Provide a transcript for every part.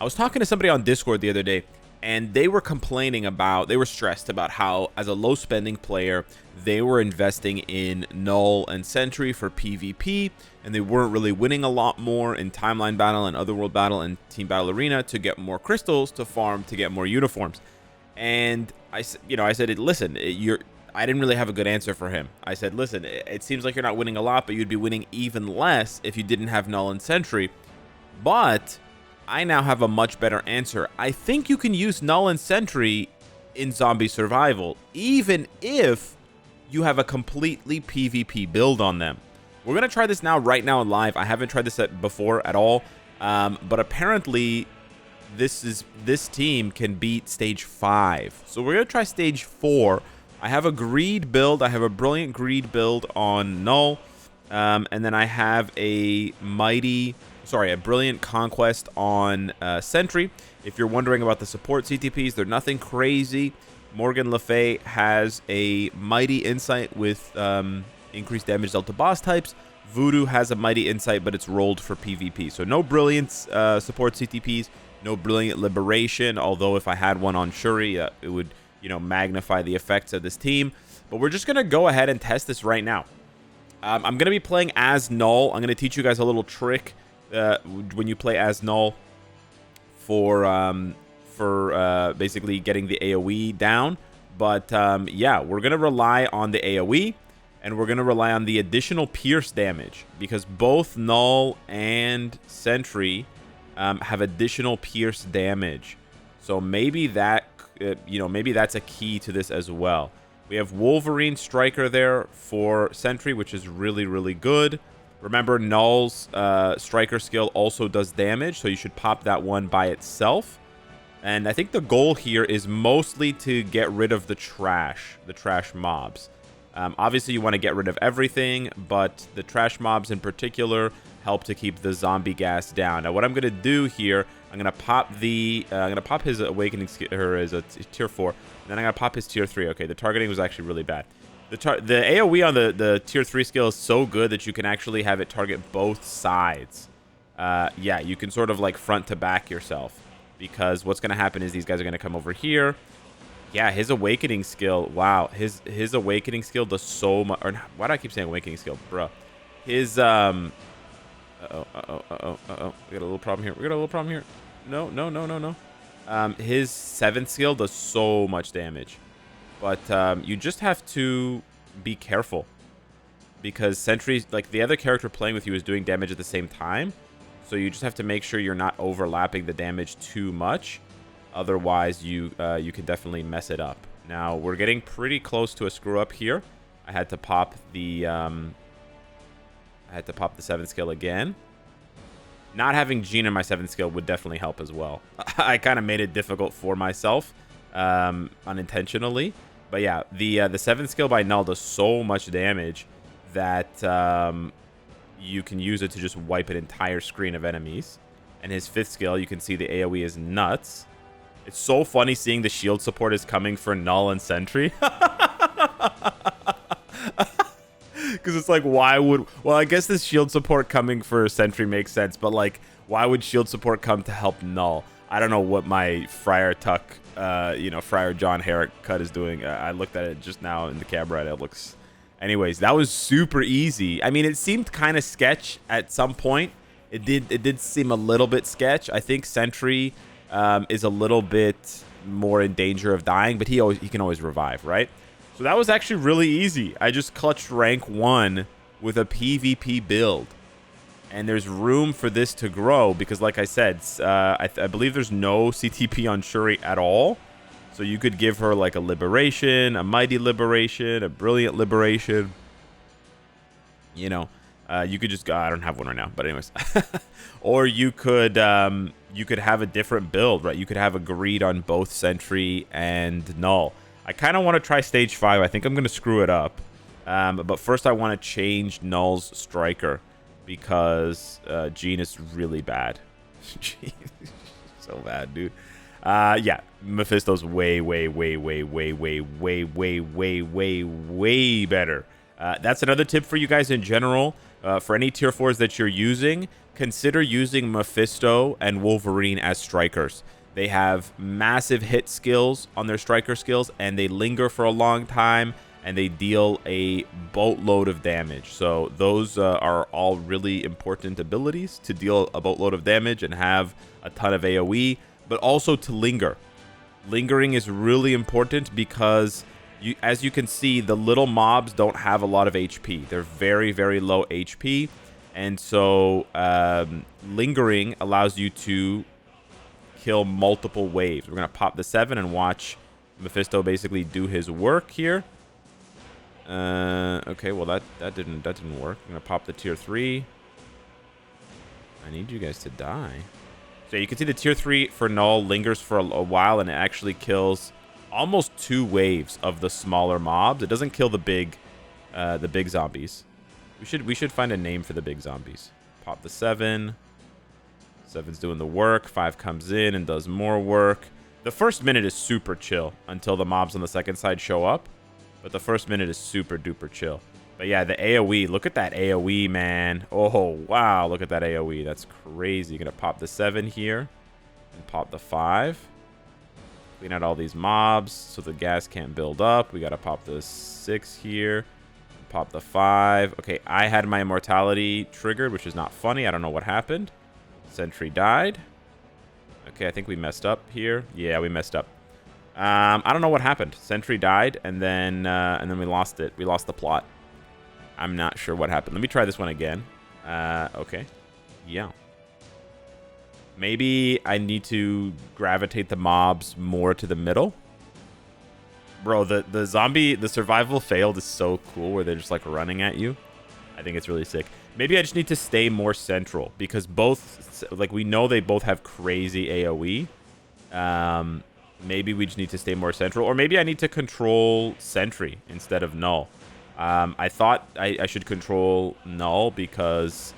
was talking to somebody on Discord the other day, and they were they were stressed about how, as a low spending player, they were investing in Null and Sentry for PvP, and they weren't really winning a lot more in Timeline Battle and Otherworld Battle and Team Battle Arena to get more crystals to farm to get more uniforms. And I said, listen, I didn't really have a good answer for him. I said, listen, it seems like you're not winning a lot, but you'd be winning even less if you didn't have Null and Sentry. But I now have a much better answer. I think you can use Null and Sentry in zombie survival, even if you have a completely PvP build on them. We're going to try this now, right now in live. I haven't tried this before at all, but apparently this team can beat stage 5. So we're going to try stage 4. I have a greed build. I have a brilliant greed build on Null, and then I have a brilliant conquest on Sentry. If you're wondering about the support CTPs, they're nothing crazy. Morgan Le Fay has a mighty insight with increased damage dealt to boss types. Voodoo has a mighty insight, but it's rolled for PvP. So no brilliant support CTPs, no brilliant liberation. Although if I had one on Shuri, it would magnify the effects of this team. But we're just gonna go ahead and test this right now. I'm gonna be playing as Null. I'm gonna teach you guys a little trick when you play as Null for basically getting the AoE down. But yeah, we're gonna rely on the AoE, and we're gonna rely on the additional pierce damage, because both Null and Sentry have additional pierce damage. So maybe that maybe that's a key to this as well. We have Wolverine Striker there for Sentry, which is really, really good. Remember, Null's Striker skill also does damage, so you should pop that one by itself. And I think the goal here is mostly to get rid of the trash mobs. Obviously, you want to get rid of everything, but the trash mobs in particular help to keep the zombie gas down. Now, what I'm going to do here, I'm going to pop his awakening skill, or his tier 4, and then I'm going to pop his tier 3. Okay, the targeting was actually really bad. The AoE on the tier 3 skill is so good that you can actually have it target both sides. Yeah, you can sort of like front to back yourself, because what's going to happen is these guys are going to come over here. Yeah, his awakening skill, wow, his awakening skill does so much. Or why do I keep saying awakening skill, bro? His We got a little problem here. No. His 7th skill does so much damage. But you just have to be careful, because Sentry, like the other character playing with you, is doing damage at the same time. So you just have to make sure you're not overlapping the damage too much. Otherwise, you can definitely mess it up. Now, we're getting pretty close to a screw up here. I had to pop the 7th skill again. Not having Jean in my 7th skill would definitely help as well. I kind of made it difficult for myself unintentionally. But yeah, the 7th skill by Null does so much damage that you can use it to just wipe an entire screen of enemies. And his 5th skill, you can see the AoE is nuts. It's so funny seeing the shield support is coming for Null and Sentry. Because it's like, well, I guess this shield support coming for Sentry makes sense, but like, why would shield support come to help Null? I don't know what my Friar Tuck, Friar John haircut is doing. I looked at it just now in the camera, and it looks... Anyways, that was super easy. I mean, it seemed kind of sketch at some point. It did seem a little bit sketch. I think Sentry is a little bit more in danger of dying, but he can always revive, right? So that was actually really easy. I just clutched rank 1 with a PvP build. And there's room for this to grow because, like I said, I believe there's no CTP on Shuri at all. So you could give her like a liberation, a mighty liberation, a brilliant liberation. You could just go, I don't have one right now, but anyways. Or you could have a different build, right? You could have a greed on both Sentry and Null. I kind of want to try stage 5. I think I'm going to screw it up. But first I want to change Null's Striker because Jean is really bad. Jean is so bad, dude. Yeah, Mephisto's way better. That's another tip for you guys in general. For any tier 4s that you're using, consider using Mephisto and Wolverine as strikers. They have massive hit skills on their striker skills, and they linger for a long time, and they deal a boatload of damage. So those are all really important abilities to deal a boatload of damage and have a ton of AoE, but also to linger. Lingering is really important because, as you can see, the little mobs don't have a lot of HP. They're very, very low HP. And so lingering allows you to kill multiple waves. We're going to pop the 7 and watch Mephisto basically do his work here. Okay, well, that didn't work. I'm going to pop the tier 3. I need you guys to die. So you can see the tier 3 for Null lingers for a while, and it actually kills almost 2 waves of the smaller mobs. It doesn't kill the big zombies. We should find a name for the big zombies. Pop the 7. 7's doing the work. 5 comes in and does more work. The first minute is super chill until the mobs on the second side show up. But the first minute is super duper chill. But yeah, the AoE. Look at that AoE, man. Oh, wow. Look at that AoE. That's crazy. Gonna pop the 7 here. And pop the 5. Clean out all these mobs so the gas can't build up. We gotta pop the 6 here. Pop the 5. Okay, I had my immortality triggered, which is not funny. I don't know what happened. Sentry died. Okay, I think we messed up here. Yeah, we messed up. I don't know what happened. Sentry died, and then we lost it. We lost the plot. I'm not sure what happened. Let me try this one again. Okay. Yeah. Maybe I need to gravitate the mobs more to the middle. Bro, the survival failed is so cool where they're just like running at you. I think it's really sick. Maybe I just need to stay more central because both, like, we know they both have crazy AoE. Maybe we just need to stay more central, or maybe I need to control Sentry instead of Null. I thought I should control Null because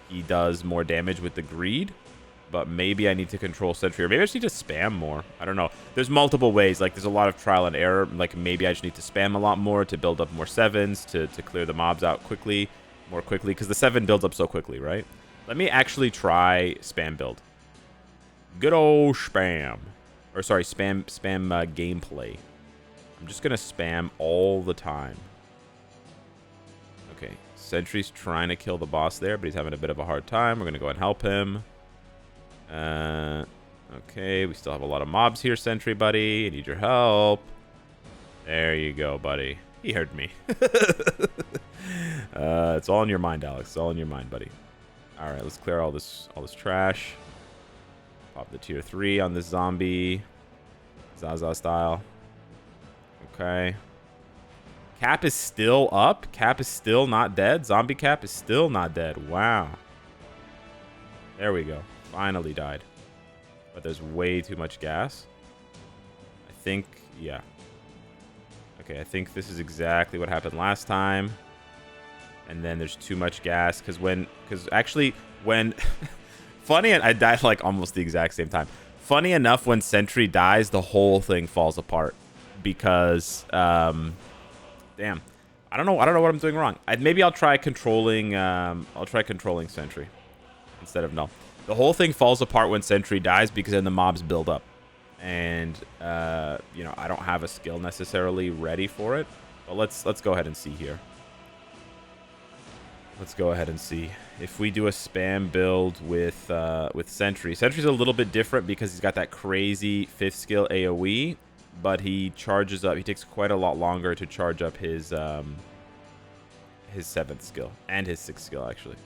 he does more damage with the greed, but maybe I need to control Sentry, or maybe I just need to spam more. I don't know. There's multiple ways. Like, there's a lot of trial and error. Like, maybe I just need to spam a lot more to build up more 7s to clear the mobs out more quickly, because the 7 builds up so quickly, right? Let me actually try spam build. Good old spam. Or sorry, spam gameplay. I'm just gonna spam all the time. Okay, Sentry's trying to kill the boss there, but he's having a bit of a hard time. We're gonna go and help him. Okay, we still have a lot of mobs here, Sentry buddy. I need your help. There you go, buddy. He heard me. It's all in your mind, Alex. It's all in your mind, buddy. All right, let's clear all this trash. Pop the tier 3 on this zombie. Zaza style. Okay. Cap is still up. Cap is still not dead. Zombie Cap is still not dead. Wow. There we go. Finally died. But there's way too much gas. I think, yeah. Okay, I think this is exactly what happened last time. And then there's too much gas because actually when funny, and I died like almost the exact same time. Funny enough, when Sentry dies, the whole thing falls apart because damn, I don't know what I'm doing wrong. Maybe I'll try controlling Sentry instead of Null. The whole thing falls apart when Sentry dies because then the mobs build up, and you know, I don't have a skill necessarily ready for it. But let's go ahead and see here. Let's go ahead and see if we do a spam build with Sentry. Sentry's a little bit different because he's got that crazy 5th skill AoE, but he charges up. He takes quite a lot longer to charge up his 7th skill and his 6th skill actually.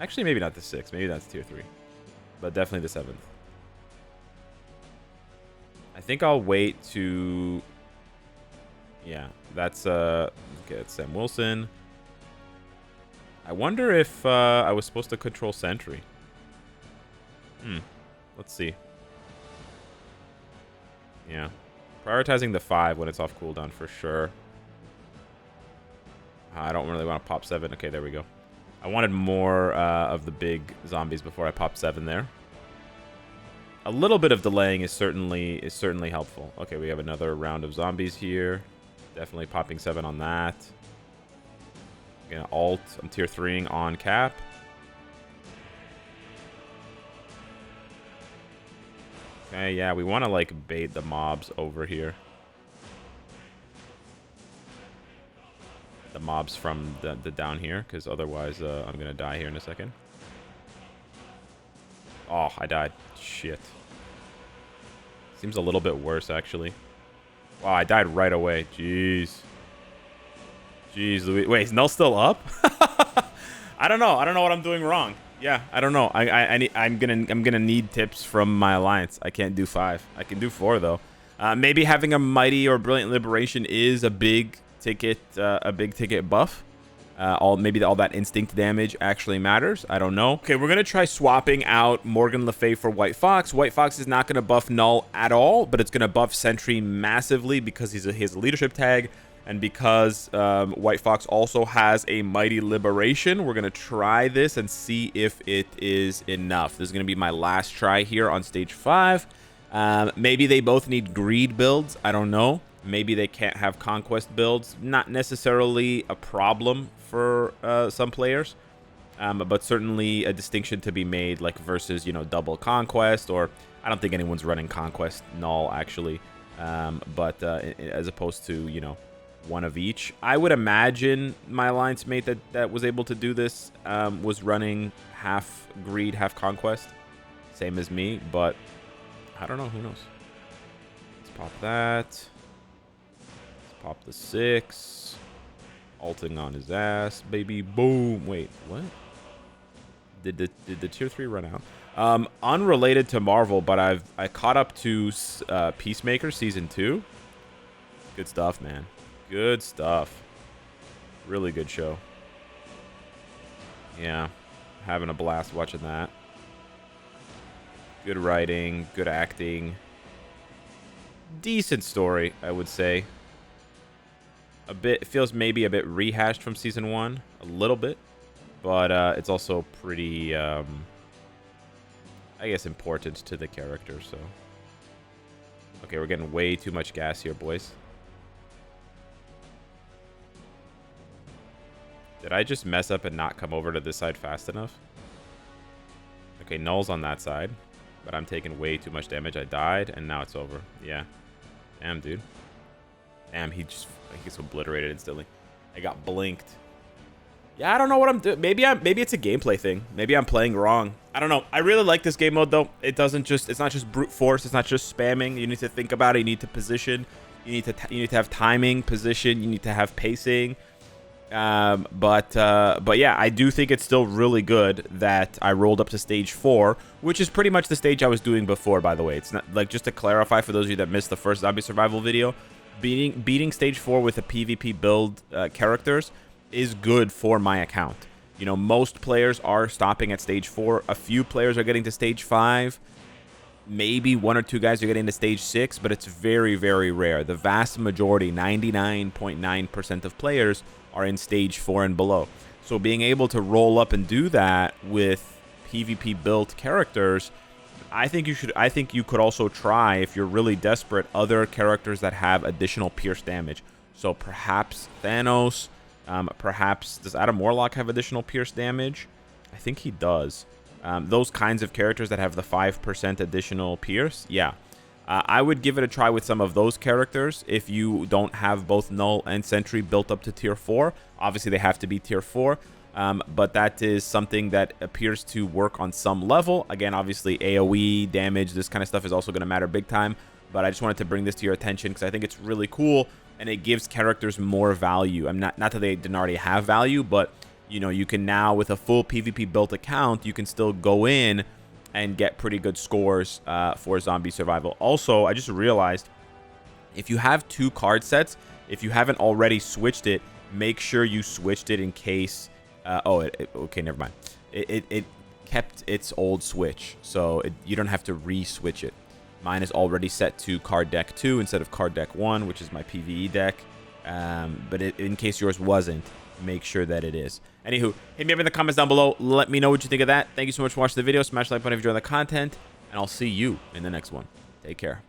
Actually, maybe not the 6th. Maybe that's tier 3, but definitely the 7th. I think I'll wait to. Yeah, that's okay. It's Sam Wilson. I wonder if I was supposed to control Sentry. Let's see. Yeah. Prioritizing the 5 when it's off cooldown for sure. I don't really want to pop 7. Okay, there we go. I wanted more of the big zombies before I pop 7 there. A little bit of delaying is certainly helpful. Okay, we have another round of zombies here. Definitely popping 7 on that. Gonna alt. I'm tier 3ing on cap. Okay, yeah, we want to like bait the mobs over here. The mobs from the down here, because otherwise I'm gonna die here in a second. Oh, I died. Shit. Seems a little bit worse, actually. Wow, I died right away. Jeez. Jeez, Louis. Wait, is Null still up? I don't know. I don't know what I'm doing wrong. Yeah, I don't know. I'm gonna need tips from my alliance. I can't do 5. I can do 4 though. Maybe having a mighty or brilliant liberation is a big ticket buff. Maybe all that instinct damage actually matters. I don't know. Okay, we're gonna try swapping out Morgan Le Fay for White Fox. White Fox is not gonna buff Null at all, but it's gonna buff Sentry massively because he has a leadership tag, and because White Fox also has a mighty liberation. We're gonna try this and see if it is enough. This is gonna be my last try here on stage 5. Maybe they both need greed builds. I don't know. Maybe they can't have conquest builds. Not necessarily a problem for some players, but certainly a distinction to be made, like versus, you know, double conquest, or I don't think anyone's running conquest Null actually, but as opposed to, you know, one of each. I would imagine my alliance mate that was able to do this was running half greed, half conquest, same as me, but I don't know. Who knows? Let's pop that. Let's pop the 6. Ulting on his ass, baby. Boom. Wait, what? Did the tier 3 run out? Unrelated to Marvel, but I caught up to Peacemaker season 2. Good stuff, man. Good stuff. Really good show. Yeah, having a blast watching that. Good writing, good acting. Decent story, I would say. It feels maybe a bit rehashed from season 1, a little bit, but it's also pretty, I guess, important to the character. So, okay, we're getting way too much gas here, boys. Did I just mess up and not come over to this side fast enough? Okay, Null's on that side, but I'm taking way too much damage. I died, and now it's over. Yeah. Damn, dude. Damn, he gets obliterated instantly. I got blinked. Yeah, I don't know what I'm doing. Maybe it's a gameplay thing. Maybe I'm playing wrong. I don't know. I really like this game mode though. It's not just brute force. It's not just spamming. You need to think about it. You need to position. You need to have timing, position. You need to have pacing. But yeah, I do think it's still really good that I rolled up to stage 4, which is pretty much the stage I was doing before, by the way. It's not, like, just to clarify for those of you that missed the first zombie survival video, beating stage 4 with a PvP build characters is good for my account. You know, most players are stopping at stage 4. A few players are getting to stage 5. Maybe 1 or 2 guys are getting to stage 6, but it's very, very rare. The vast majority, 99.9% of players, are in stage 4 and below. So being able to roll up and do that with PvP built characters, I think you could also try, if you're really desperate, other characters that have additional pierce damage. So perhaps Thanos, perhaps does Adam Warlock have additional pierce damage? I think he does. Those kinds of characters that have the 5% additional pierce, yeah. I would give it a try with some of those characters if you don't have both Null and Sentry built up to tier 4. Obviously, they have to be tier 4, but that is something that appears to work on some level. Again, obviously, AoE, damage, this kind of stuff is also going to matter big time, but I just wanted to bring this to your attention because I think it's really cool, and it gives characters more value. I'm not that they didn't already have value, but, you know, you can now, with a full PvP built account, you can still go in and get pretty good scores for zombie survival. Also, I just realized, if you have 2 card sets, if you haven't already switched it, make sure you switched it in case... okay, never mind. It kept its old switch, so you don't have to re-switch it. Mine is already set to card deck 2 instead of card deck 1, which is my PvE deck. But in case yours wasn't, make sure that it is. Anywho, hit me up in the comments down below. Let me know what you think of that. Thank you so much for watching the video. Smash the like button if you enjoyed the content, and I'll see you in the next one. Take care.